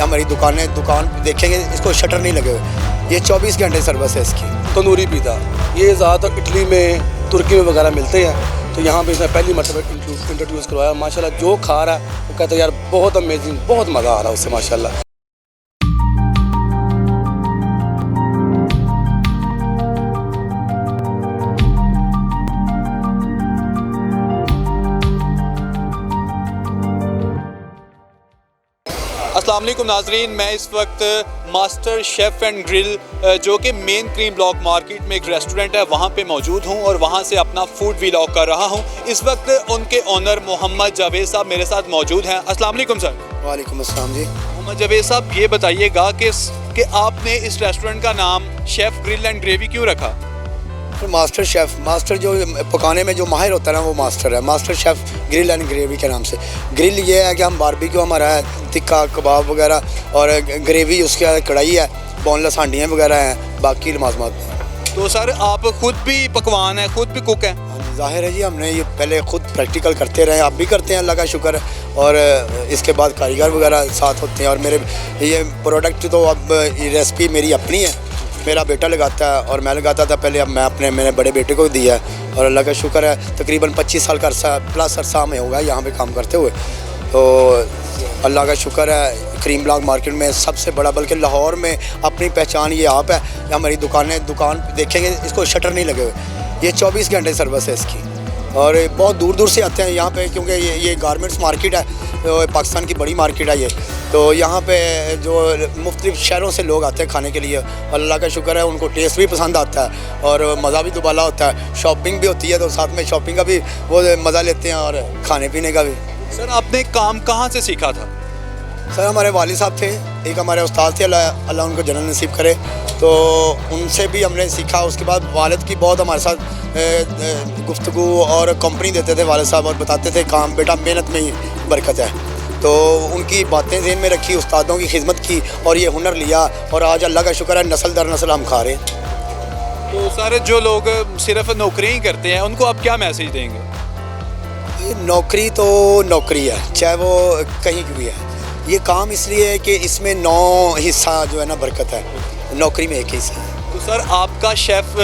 हमारी दुकान देखेंगे, इसको शटर नहीं लगे हुए, ये 24 घंटे सर्विस है इसकी। तंदूरी पिज़्ज़ा ये ज़्यादातर इटली में, तुर्की में वगैरह मिलते हैं, तो यहाँ पे इसने पहली मरतबा इंट्रोड्यूस करवाया। माशाल्लाह जो खा रहा है वो कहता है यार बहुत अमेजिंग, बहुत मज़ा आ रहा है उससे माशाल्लाह। अस्सलाम वालेकुम नाजरीन, मैं इस वक्त मास्टर शेफ़ एंड ग्रिल जो कि मेन क्रीम ब्लॉक मार्केट में एक रेस्टोरेंट है वहाँ पे मौजूद हूँ और वहाँ से अपना फूड व्लॉग कर रहा हूँ। इस वक्त उनके ओनर मोहम्मद जावेद साहब मेरे साथ मौजूद हैं। अस्सलाम वालेकुम सर। वालेकुम अस्सलाम जी। मोहम्मद जावेद साहब ये बताइएगा कि आपने इस रेस्टोरेंट का नाम शेफ़ ग्रिल एंड ग्रेवी क्यों रखा? मास्टर शेफ़, मास्टर जो पकाने में जो माहिर होता है ना वो मास्टर है। Master chef grill and gravy के नाम से। ग्रिल ये है कि हम बारबेक्यू हमारा है, तिक्का कबाब वगैरह, और ग्रेवी उसके कढ़ाई है, बोनलेस हांडियाँ वगैरह हैं, बाकी लमाजमात। तो सर आप खुद भी पकवान हैं, खुद भी कुक हैं? ज़ाहिर है जी, हमने ये पहले खुद प्रैक्टिकल करते रहे, आप भी करते हैं अल्लाह का शुक्र है, और इसके बाद कारीगर वगैरह साथ होते हैं। और मेरे ये प्रोडक्ट तो अब ये रेसिपी मेरी अपनी है, मेरा बेटा लगाता है और मैं लगाता था पहले, अब मैं मेरे बड़े बेटे को दिया है और अल्लाह का शुक्र है तकरीबन 25 साल का अरसा प्लस अरसा में होगा यहाँ पे काम करते हुए। तो अल्लाह का शुक्र है क्रीम ब्लॉक मार्केट में सबसे बड़ा, बल्कि लाहौर में अपनी पहचान ये आप है। हमारी दुकान देखेंगे, इसको शटर नहीं लगे हुए, ये 24 घंटे सर्विस है इसकी, और बहुत दूर दूर से आते हैं यहाँ पे, क्योंकि ये गारमेंट्स मार्केट है, तो पाकिस्तान की बड़ी मार्केट है ये। तो यहाँ पे जो मुख्तलिफ़ शहरों से लोग आते हैं खाने के लिए, अल्लाह का शुक्र है उनको टेस्ट भी पसंद आता है और मज़ा भी दुबाला होता है। शॉपिंग भी होती है तो साथ में शॉपिंग का भी वो मज़ा लेते हैं और खाने पीने का भी। सर आपने काम कहाँ से सीखा था? सर हमारे वालिद साहब थे, एक हमारे उस्ताद थे, अल्लाह उनको जन्नत नसीब करे, तो उनसे भी हमने सीखा। उसके बाद वालिद की बहुत हमारे साथ गुफ्तगू और कंपनी देते थे वालिद साहब, और बताते थे काम बेटा मेहनत में ही बरकत है। तो उनकी बातें ज़हन में रखी, उस्तादों की खिदमत की और ये हुनर लिया, और आज अल्लाह का शुक्र है नस्ल दर नस्ल हम खा रहे हैं। तो सारे जो लोग सिर्फ नौकरी ही करते हैं उनको आप क्या मैसेज देंगे? नौकरी तो नौकरी है, चाहे वो कहीं की भी है। ये काम इसलिए है कि इसमें 9 हिस्सा जो है ना बरकत है, नौकरी में एक हिस्सा है। तो सर आपका शेफ़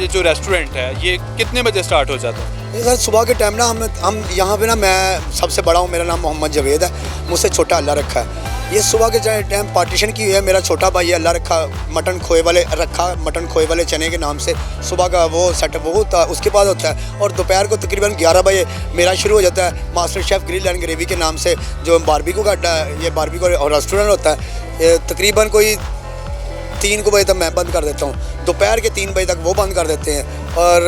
जो रेस्टोरेंट है ये कितने बजे स्टार्ट हो जाता है? ये सर सुबह के टाइम ना हम यहाँ पे ना, मैं सबसे बड़ा हूँ, मेरा नाम मोहम्मद जावेद है, मुझसे छोटा अल्लाह रखा है। ये सुबह के टाइम पार्टीशन की हुई है, मेरा छोटा भाई है अल्लाह रखा, मटन खोए वाले चने के नाम से सुबह का वो सेटअप वो होता है, उसके बाद होता है। और दोपहर को तकरीबन 11 बजे मेरा शुरू हो जाता है master chef grill and gravy के नाम से, जो बारबेक्यू का अड्डा है, ये बारबेक्यू और रेस्टोरेंट होता है। तकरीबन कोई 3 बजे तक मैं बंद कर देता हूँ, दोपहर के 3 बजे तक वो बंद कर देते हैं, और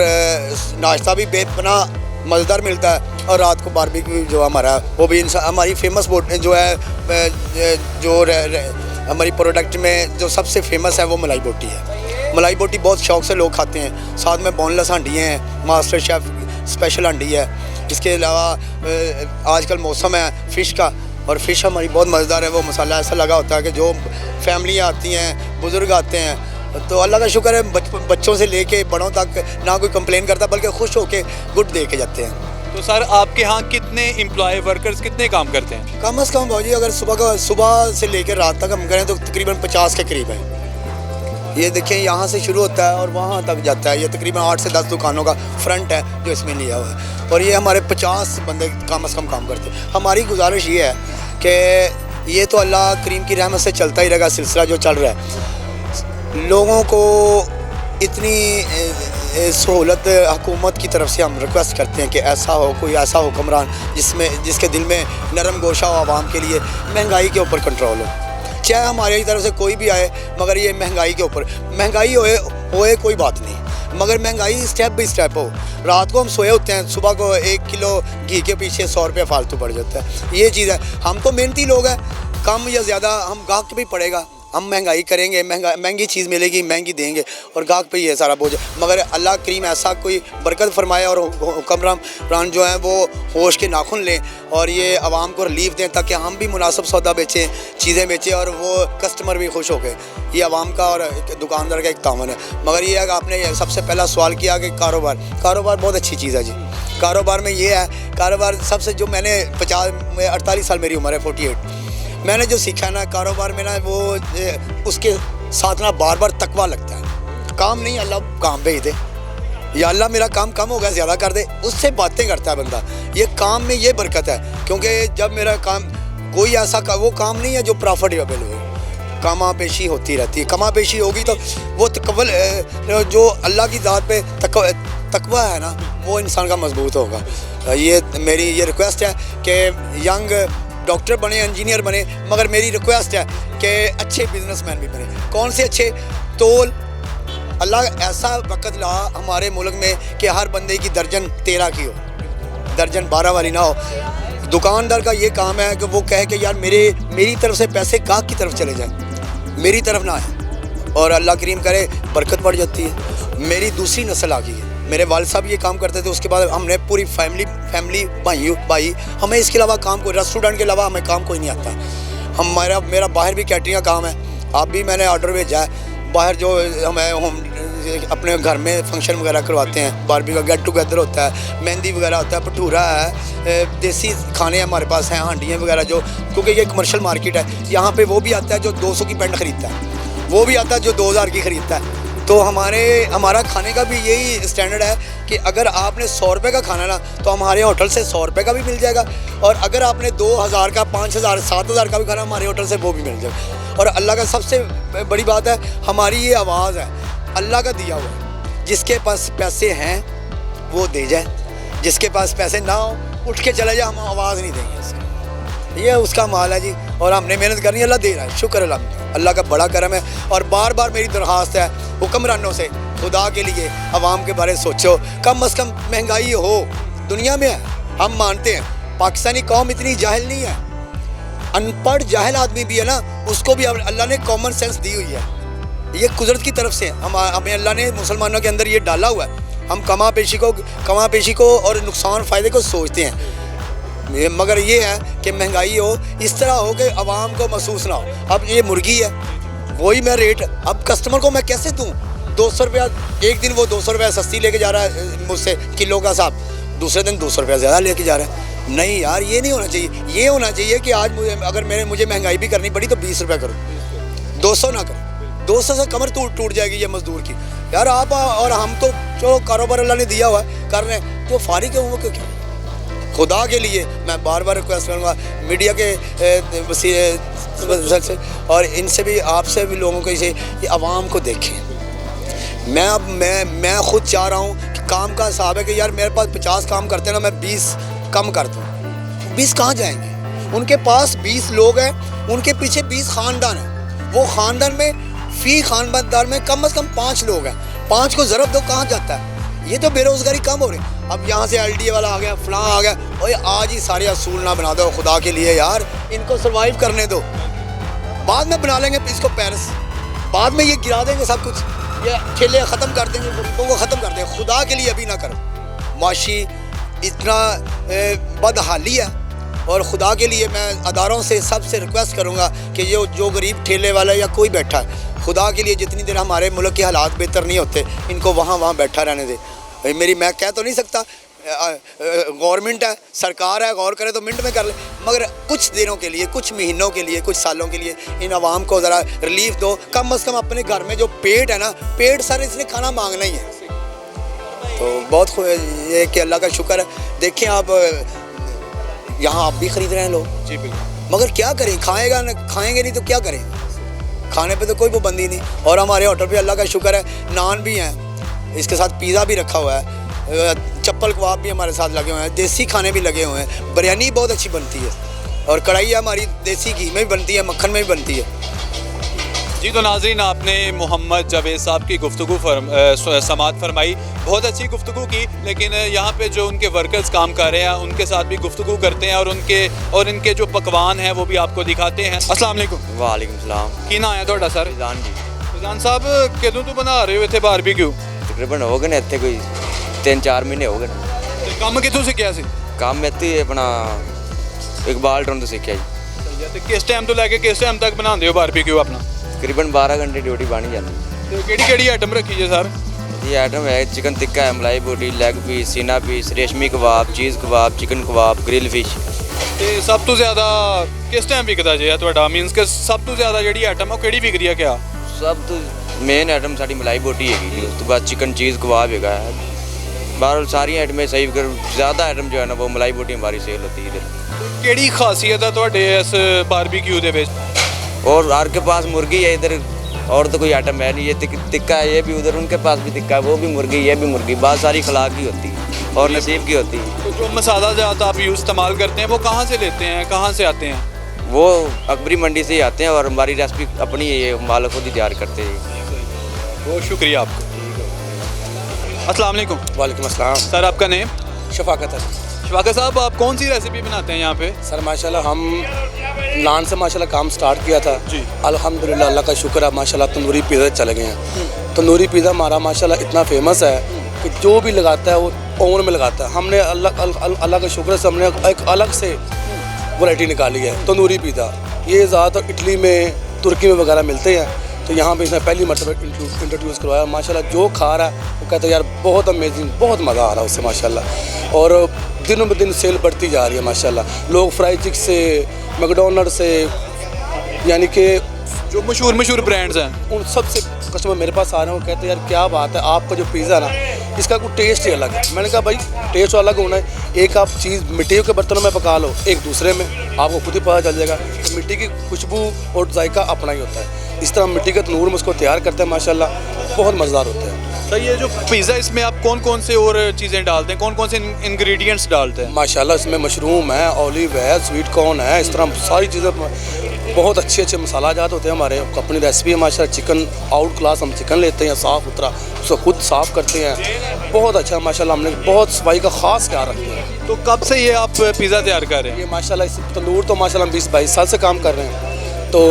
नाश्ता भी बेपनाह मज़ेदार मिलता है। और रात को बारबेक्यू जो हमारा वो भी हमारी फेमस बोट जो है, जो हमारी प्रोडक्ट में जो सबसे फेमस है वो मलाई बोटी है। मलाई बोटी बहुत शौक़ से लोग खाते हैं, साथ में बोनलेस हांडियाँ हैं, मास्टर शेफ़ स्पेशल हांडी है। इसके अलावा आजकल मौसम है फ़िश का, और फ़िश हमारी बहुत मज़ेदार है, वो मसाला ऐसा लगा होता है कि जो फैमिलियाँ आती हैं, बुज़ुर्ग आते हैं, तो अल्लाह का शुक्र है बच्चों से लेके बड़ों तक ना कोई कंप्लेन करता, बल्कि खुश होके गुड दे के जाते हैं। तो सर आपके यहाँ कितने एम्प्लॉय वर्कर्स कितने काम करते हैं? कम से कम भाजी अगर सुबह से लेकर रात तक हम करें तो तकरीबन 50 के करीब है। ये देखें यहाँ से शुरू होता है और वहाँ तक जाता है, ये तकरीबन 8 से 10 दुकानों का फ्रंट है जो इसमें लिया हुआ है, और ये हमारे 50 बंदे कम से कम काम करते हैं। हमारी गुजारिश ये है कि ये तो अल्लाह करीम की रहमत से चलता ही रहेगा सिलसिला जो चल रहा है। लोगों को इतनी सहूलत हुकूमत की तरफ से हम रिक्वेस्ट करते हैं कि ऐसा हो, कोई ऐसा हुक्मरान जिसके दिल में नरम गोशा हो आवाम के लिए, महंगाई के ऊपर कंट्रोल हो। चाहे हमारी तरफ से कोई भी आए, मगर ये महंगाई के ऊपर, महंगाई होए कोई बात नहीं, मगर महंगाई स्टेप बाई स्टेप हो। रात को हम सोए होते हैं, सुबह को 1 किलो घी के पीछे 100 रुपये फालतू पड़ जाता है। ये चीज़ है, हम तो मेहनती लोग हैं, कम या ज़्यादा हम गाहक भी पड़ेगा, हम महंगाई करेंगे, महंगी चीज़ मिलेगी, महंगी देंगे, और गाहक पे ये सारा बोझ। मगर अल्लाह करीम ऐसा कोई बरकत फरमाए और हुक्मरान जो हैं वो होश के नाखुन लें और ये आवाम को रिलीफ दें, ताकि हम भी मुनासिब सौदा बेचें, चीज़ें बेचें, और वो कस्टमर भी खुश हो गए। ये आवाम का और दुकानदार का एक तावन है। मगर ये है कि आपने सबसे पहला सवाल किया कि कारोबार बहुत अच्छी चीज़ है जी। कारोबार में ये है, कारोबार सबसे जो मैंने 48 साल मेरी उम्र है, 48, मैंने जो सीखा है ना कारोबार में ना, वो उसके साथ ना बार बार तकवा लगता है। काम नहीं, अल्लाह काम भेज दे, या अल्लाह मेरा काम कम हो गया ज़्यादा कर दे, उससे बातें करता है बंदा। ये काम में ये बरकत है, क्योंकि जब मेरा काम कोई ऐसा वो काम नहीं है जो प्रॉफिटेबल हो, कमा पेशी होती रहती है। कमा पेशी होगी तो वो तकव्वल जो अल्लाह की ज़ात पे तकवा है ना, वो इंसान का मजबूत होगा। ये मेरी ये रिक्वेस्ट है कि यंग डॉक्टर बने, इंजीनियर बने, मगर मेरी रिक्वेस्ट है कि अच्छे बिजनेसमैन भी बने। कौन से अच्छे? तोल अल्लाह ऐसा वक़्त ला हमारे मुल्क में कि हर बंदे की दर्जन 13 की हो, दर्जन 12 वाली ना हो। दुकानदार का ये काम है कि वो कहे कि यार मेरी तरफ से पैसे गाहक की तरफ चले जाएं, मेरी तरफ ना आए, और अल्लाह करीम करे बरकत बढ़ जाती है। मेरी दूसरी नस्ल आ गई है, मेरे वालिद साहब ये काम करते थे, उसके बाद हमने पूरी फैमिली भाई हमें इसके अलावा काम कोई, रेस्टोरेंट के अलावा हमें काम कोई नहीं आता। मेरा बाहर भी कैटरिंग का काम है, आप भी मैंने ऑर्डर भेजा है बाहर, जो हमें अपने घर में फंक्शन वगैरह करवाते हैं, बारबी का गेट टुगेदर होता है, मेहंदी वगैरह होता है, भटूरा है, देसी खाने हमारे पास हैं, हांडियाँ वगैरह, जो क्योंकि ये कमर्शियल मार्केट है। यहाँ पे वो भी आता है जो 200 की पेंट ख़रीदता है, वो भी आता है जो 2000 की ख़रीदता है। तो हमारा खाने का भी यही स्टैंडर्ड है कि अगर आपने 100 रुपये का खाना ना, तो हमारे होटल से 100 रुपये का भी मिल जाएगा, और अगर आपने 2000 का, 5000, 7000 का भी खाना हमारे होटल से, वो भी मिल जाएगा। और अल्लाह का सबसे बड़ी बात है, हमारी ये आवाज़ है अल्लाह का दिया हुआ है। जिसके पास पैसे हैं वो दे जाए, जिसके पास पैसे ना हो उठ के चले जाए, हम आवाज़ नहीं देंगे इसका, ये उसका माल है जी। और हमने मेहनत करनी है, अल्लाह दे रहा है, शुक्र अल्लाह का बड़ा करम है। और बार बार मेरी दरख्वास्त है हुक्मरानों से, खुदा के लिए आवाम के बारे में सोचो। कम अज़ कम महंगाई हो दुनिया में है, हम मानते हैं, पाकिस्तानी कौम इतनी जाहिल नहीं है। अनपढ़ जाहिल आदमी भी है ना, उसको भी अल्लाह ने कॉमन सेंस दी हुई है, ये कुदरत की तरफ से हमें अल्लाह ने मुसलमानों के अंदर ये डाला हुआ है। हम कमा पेशी को और नुकसान फ़ायदे को सोचते हैं, मगर ये है कि महंगाई हो, इस तरह हो कि आवाम को महसूस ना हो। अब ये मुर्गी है, वही मैं रेट, अब कस्टमर को मैं कैसे दूँ 200 रुपया, एक दिन वो 200 रुपया सस्ती लेके जा रहा है मुझसे किलो का हिसाब, दूसरे दिन 200 रुपया ज़्यादा लेके जा रहा है। नहीं यार, ये नहीं होना चाहिए। ये होना चाहिए कि आज अगर मुझे महंगाई भी करनी पड़ी तो 20 रुपया करूँ, 200 ना करूँ। 200 से कमर टूट जाएगी ये मजदूर की। यार आप और हम तो चलो कारोबार अल्लाह ने दिया हुआ है, कर रहे हैं, तो फारिग हो क्यों? खुदा के लिए मैं बार बार रिक्वेस्ट करूँगा मीडिया के से और इनसे भी, आपसे भी, लोगों को इसे आवाम को देखें। मैं खुद चाह रहा हूँ कि काम का हिसाब है कि यार मेरे पास 50 काम करते हैं ना, मैं 20 कम कर दूँ। 20 कहाँ जाएंगे? उनके पास 20 लोग हैं, उनके पीछे 20 ख़ानदान हैं, वो ख़ानदान में फ़ी ख़ानदार में कम से कम 5 लोग हैं, 5 को ज़रब दो, कहाँ जाता है? ये तो बेरोज़गारी कम हो रही। अब यहाँ से LDA वाला आ गया, फलां आ गया, ओए आज ही सारे असूल ना बना दो खुदा के लिए यार, इनको सर्वाइव करने दो, बाद में बना लेंगे इसको पेरिस, बाद में ये गिरा देंगे सब कुछ, ये ठेले ख़त्म कर देंगे, गरीबों को ख़त्म कर देंगे। खुदा के लिए अभी ना करो, माशी इतना बदहाली है। और खुदा के लिए मैं अदारों से सबसे रिक्वेस्ट करूँगा कि जो गरीब ठेले वाला या कोई बैठा है, खुदा के लिए जितनी देर हमारे मुल्क के हालात बेहतर नहीं होते, इनको वहाँ बैठा रहने दे। मैं कह तो नहीं सकता, गवर्नमेंट है, सरकार है, गौर करे तो मिनट में कर ले, मगर कुछ दिनों के लिए, कुछ महीनों के लिए, कुछ सालों के लिए इन आवाम को ज़रा रिलीफ दो। कम अज़ कम अपने घर में जो पेट है ना, पेट सर इसने खाना मांगना ही है। तो बहुत ये कि अल्लाह का शुक्र है। देखें आप यहाँ आप भी ख़रीद रहे हैं लोग जी, बिल्कुल, मगर क्या करें, खाएंगे नहीं तो क्या करें, खाने पे तो कोई पाबंदी नहीं। और हमारे होटल पे अल्लाह का शुक्र है नान भी हैं, इसके साथ पिज़्ज़ा भी रखा हुआ है, चप्पल कबाब भी हमारे साथ लगे हुए हैं, देसी खाने भी लगे हुए हैं, बिरयानी बहुत अच्छी बनती है, और कढ़ाई हमारी देसी घी में भी बनती है, मक्खन में भी बनती है। जी तो नाज़रीन, आपने मोहम्मद जावेद साहब की गुफ्तगू समाअत फरमाई, बहुत अच्छी गुफ्तगू की, लेकिन यहाँ पे जो उनके वर्कर्स काम कर रहे हैं उनके साथ भी गुफ्तगू करते हैं और इनके जो पकवान हैं वो भी आपको दिखाते हैं। अस्सलाम वालेकुम। वालेकुम सलाम। की ना है थोड़ा सर? रिजान जी। रिजान साहब कदों तो बना रहे हो इतने बारबेक्यू? तकरीबन हो गए ने इतने कोई 3-4 महीने हो गए। काम कितों सीखा सी? काम इत्थे अपना इकबाल टोन तो सीखा जी। किस टाइम तो लैके किस टाइम तक बनाते हो बारबेक्यू अपना? तकरीबन 12 घंटे ड्यूटी बन जाती है। केड़ी आइटम रखी है सर? ये आइटम है चिकन टिक्का है, मलाई बोटी, लेग पीस, सीना पीस, रेशमी कबाब, चीज़ कबाब, चिकन कबाब, ग्रिल फिश, ਤੇ ਸਭ ਤੋਂ ਜ਼ਿਆਦਾ ਕਿਸ ਟਾਈਮ ਵਿਕਦਾ ਜੇ ਤੁਹਾਡਾ ਮੀਨਸ ਕਿ ਸਭ ਤੋਂ ਜ਼ਿਆਦਾ ਜਿਹੜੀ ਆਈਟਮ ਆ ਉਹ ਕਿਹੜੀ ਵਿਕ ਰਹੀ ਆ ਕਿਆ ਸਭ ਤੋਂ ਮੇਨ ਆਈਟਮ ਸਾਡੀ ਮਲਾਈ ਬੋਟੀ ਹੈਗੀ ਜੀ ਉਸ ਤੋਂ ਬਾਅਦ चिकन चीज़ कबाब हैगा है बहरहाल सारी आइटमें सही कर ज़्यादा आइटम जो है ना वो मलाई बोटी हमारी सेल होती है इधर ਕਿਹੜੀ ਖਾਸੀਅਤ ਆ ਤੁਹਾਡੇ ਇਸ ਬਾਰਬੀਕਿਊ ਦੇ ਵਿੱਚ और हर के पास मुर्गी है इधर और तो कोई आइटम है नहीं ये टिक्का है ये भी उधर उनके पास भी टिक्का है वो भी मुर्गी ये भी मुर्गी बात सारी खलाक की होती है और नसीब की होती है तो जो मसाला ज़्यादा आप यूज़ इस्तेमाल करते हैं वो कहाँ से लेते हैं कहाँ से आते हैं वो अकबरी मंडी से ही आते हैं और हमारी रेसिपी अपनी है ये माल खुद ही तैयार करते हैं बहुत शुक्रिया आपका अस्सलाम वालेकुम वालेकुम अस्सलाम। सर आपका नेम शफाकत है शफाकत साहब आप कौन सी रेसिपी बनाते हैं यहाँ पे सर माशाल्लाह हम नान से माशाल्लाह काम स्टार्ट किया था जी। अल्हम्दुलिल्लाह अल्लाह का शुक्र है माशाल्लाह तंदूरी पिज़्ज़ा चले गए हैं। तंदूरी पिज़्ज़ा हमारा माशाल्लाह इतना फेमस है कि जो भी लगाता है वो ओवन में लगाता है। हमने अल्लाह का शुक्र से हमने एक अलग से वैरायटी निकाली है तंदूरी पिज़्ज़ा। ये ज़्यादातर इटली में तुर्की में वगैरह मिलते हैं तो यहाँ पे इसने पहली मरतबा इंट्रोड्यूस करवाया। माशाल्लाह जो खा रहा है वो कहता है यार बहुत अमेजिंग बहुत मज़ा आ रहा है उससे माशाल्लाह। और दिनों ब दिन सेल बढ़ती जा रही है माशाल्लाह। लोग फ्राई चिक से मैकडोनल्ड से यानी कि जो मशहूर ब्रांड्स हैं उन सब से कस्टमर मेरे पास आ रहे हैं वो कहते हैं यार क्या बात है आपका जो पिज़्ज़ा है ना इसका कोई टेस्ट ही अलग है। मैंने कहा भाई टेस्ट अलग होना है एक आप चीज़ मिट्टी के बर्तनों में पका लो एक दूसरे में आपको खुद ही पता चल जाएगा कि मिट्टी की खुशबू और जायका अपना ही होता है। इस तरह मिट्टी के तनूर में उसको तैयार करते हैं माशाल्लाह बहुत मज़ेदार होता है। सर ये जो पिज़्ज़ा इसमें आप कौन कौन से और चीज़ें डालते हैं कौन कौन से इंग्रेडिएंट्स डालते हैं माशाल्लाह इसमें मशरूम है ऑलिव है स्वीट कॉर्न है इस तरह सारी चीज़ें बहुत अच्छे मसाला जात होते हैं हमारे अपनी रेसिपी है माशाल्लाह। चिकन आउट क्लास हम चिकन लेते हैं साफ़ सुथरा उसको खुद साफ़ करते हैं बहुत अच्छा माशाल्लाह। हमने बहुत सफाई का ख़ास ख्याल रखते हैं। तो कब से ये आप पिज़्ज़ा तैयार कर रहे हैं ये माशाल्लाह इस तंदूर तो माशाल्लाह हम 20-22 साल से काम कर रहे हैं तो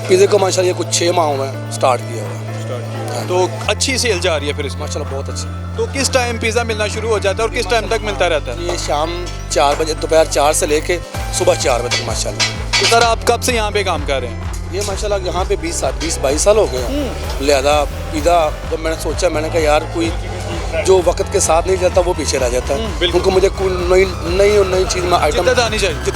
पिज़्ज़े को माशाल्लाह ये कुछ 6 माह हुए हैं स्टार्ट किया हुआ है तो अच्छी सेल जा रही है फिर इसमें माशाल्लाह बहुत अच्छी। तो किस टाइम पिज़्ज़ा मिलना शुरू हो जाता है और किस टाइम तक मिलता रहता है ये शाम 4 बजे दोपहर 4 से लेके सुबह 4 बजे तक माशाल्लाह। तो सर आप कब से यहाँ पे काम कर रहे हैं ये माशाल्लाह यहाँ पे 20-22 साल हो गए हैं। लिहाजा पिज़्ज़ा जब मैंने सोचा मैंने कहा यार कोई जो वक्त के साथ नहीं चलता वो पीछे रह जाता है उनको मुझे कोई नई चीज़ में आइटम जिद्दत आनी चाहिए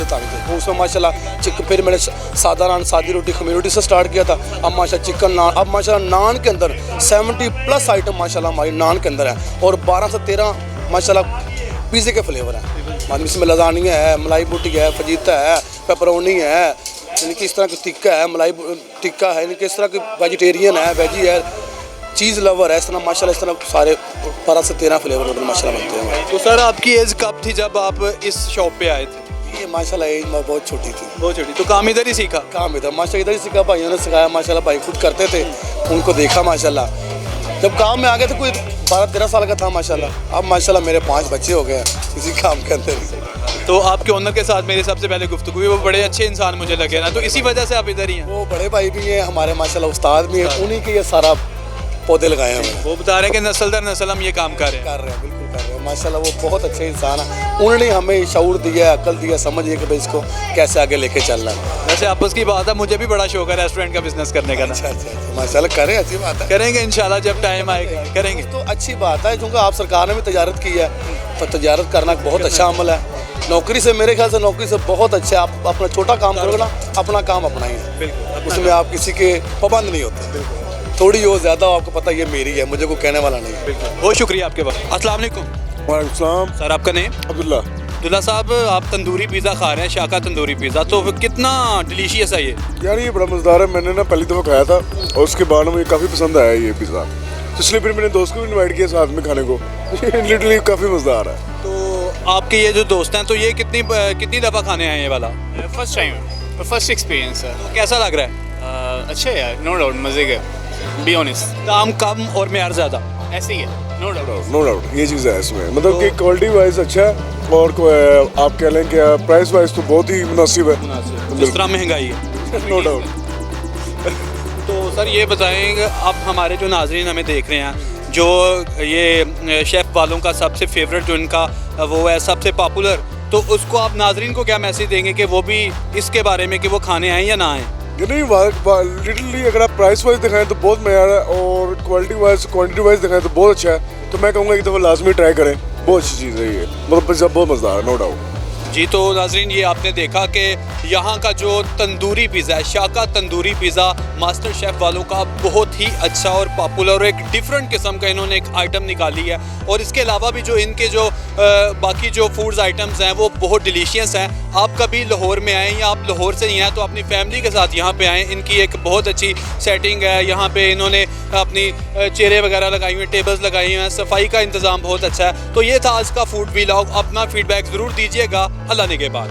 तो उसमें माशाल्लाह फिर मैंने सादा नान सादी रोटी खमीर रोटी से स्टार्ट किया था। अब माशाल्लाह चिकन नान अब माशाल्लाह नान के अंदर 70+ आइटम माशाल्लाह हमारी नान के अंदर है और 12 से 13 माशाल्लाह पिज़्ज़े के फ्लेवर हैं। इसमें लजानिया है मलाई बोटी है फजीता है पेपरोनी है यानी कि इस तरह का टिक्का है मलाई टिक्का है यानी कि इस तरह की वेजिटेरियन है वेजी है चीज़ लवर है इस तरह माशाल्लाह इस तरह सारे 12 से 13 फ्लेवर उधर माशाल्लाह बनते हैं। तो सर आपकी एज कब थी जब आप इस शॉप पे आए थे ये माशाल्लाह एज में बहुत छोटी थी बहुत छोटी तो काम इधर ही सीखा काम इधर माशाल्लाह इधर ही सीखा भाइयों ने सिखाया माशाल्लाह भाई खुद करते थे उनको देखा माशाल्लाह जब काम में आ गए थे कोई 12-13 साल का था माशाल्लाह। अब माशाल्लाह मेरे 5 बच्चे हो गए इसी काम के अंदर ही। तो आपके ओनर के साथ मेरी सबसे पहले गुफ्तगू हुई वो बड़े अच्छे इंसान मुझे लगे ना तो इसी वजह से आप इधर ही हैं वो बड़े भाई भी हैं हमारे माशाल्लाह उस्ताद भी हैं उन्हीं के ये सारा पौधे लगाए हैं वो बता रहे हैं कि नस्ल दर नस्ल हम ये काम कर रहे हैं बिल्कुल कर रहे हैं माशाल्लाह वो बहुत अच्छे इंसान हैं। उन्होंने हमें शऊर दिया अकल दिया समझ दिया कि भाई इसको कैसे आगे लेके चलना है। वैसे आपस की बात है मुझे भी बड़ा शौक है रेस्टोरेंट का बिजनेस करने का ना अच्छा माशाल्लाह करें अच्छी बात है करेंगे इंशाल्लाह जब टाइम आएगा करेंगे तो अच्छी बात है क्योंकि आप सरकार ने भी तजारत की है तो तजारत करना बहुत अच्छा अमल है। नौकरी से मेरे ख्याल से नौकरी से बहुत अच्छा है आप अपना छोटा काम करोगे ना अपना काम अपना ही है उसमें आप किसी के पाबंद नहीं होते थोड़ी हो ज़्यादा आपको पता ये मेरी है मुझे कोई कहने वाला नहीं है। बहुत शुक्रिया आपके पास। अस्सलाम वालेकुम वालेकुम सलाम सर आपका नेम अब्दुल्ला अब्दुल्ला साहब आप तंदूरी पिज़्ज़ा खा रहे हैं शाका तंदूरी पिज़्ज़ा तो कितना डिलीशियस है ये यार ये बड़ा मज़ेदार है मैंने ना पहली दफ़ा खाया था और उसके बाद मुझे काफ़ी पसंद आया ये पिज़्ज़ा तो इसलिए फिर मैंने दोस्त को भी इनवाइट किया साथ में खाने को लिटरली काफ़ी मज़ेदार है। तो आपके ये जो दोस्त हैं तो ये कितनी दफ़ा खाने आए हैं ये वाला फर्स्ट टाइम फर्स्ट एक्सपीरियंस है तो कैसा लग रहा है अच्छा है यार नो डाउट मज़े का बी ऑनेस्ट दाम कम और मेयार ज़्यादा ऐसे ही है नो डाउट नो डाउट ये चीज़ है इसमें मतलब कि क्वालिटी वाइज अच्छा है और आप कह लें कि प्राइस वाइज तो बहुत ही मुनासिब है जिस तरह महंगाई है नो डाउट। तो सर ये बताएंगे अब हमारे जो नाजरीन हमें देख रहे हैं जो ये शेफ़ वालों का सबसे फेवरेट जो इनका वो है सबसे पॉपुलर तो उसको आप नाजरीन को क्या मैसेज देंगे कि वो भी इसके बारे में कि वो खाने आएँ या ना आएँ ये नहीं लिटरली अगर आप प्राइस वाइज दिखाएं तो बहुत मयार है और क्वालिटी वाइज क्वांटिटी वाइज दिखाएं तो बहुत अच्छा है तो मैं कहूँगा एक दफ़ा लाजमी ट्राई करें बहुत अच्छी चीज़ है ये मतलब पिज़्ज़ा बहुत मज़ेदार है नो डाउट। जी तो नाजरीन ये आपने देखा कि यहाँ का जो तंदूरी पिज़्ज़ा है, शाका तंदूरी पिज़्ज़ा मास्टर शेफ़ वालों का बहुत ही अच्छा और पॉपुलर और एक डिफरेंट किस्म का इन्होंने एक आइटम निकाली है। और इसके अलावा भी जो इनके जो बाकी जो फूड्स आइटम्स हैं वो बहुत डिलीशियस हैं। आप कभी लाहौर में आएँ या आप लाहौर से नहीं आए तो अपनी फैमिली के साथ यहाँ पे आएँ। इनकी एक बहुत अच्छी सेटिंग है, यहाँ पे इन्होंने अपनी चेयरें वगैरह लगाई हुई हैं, टेबल्स लगाई हुई हैं, सफाई का इंतज़ाम बहुत अच्छा है। तो ये था आज का फूड व्लॉग। अपना फीडबैक ज़रूर दीजिएगा। अल्लाह ने के बाद।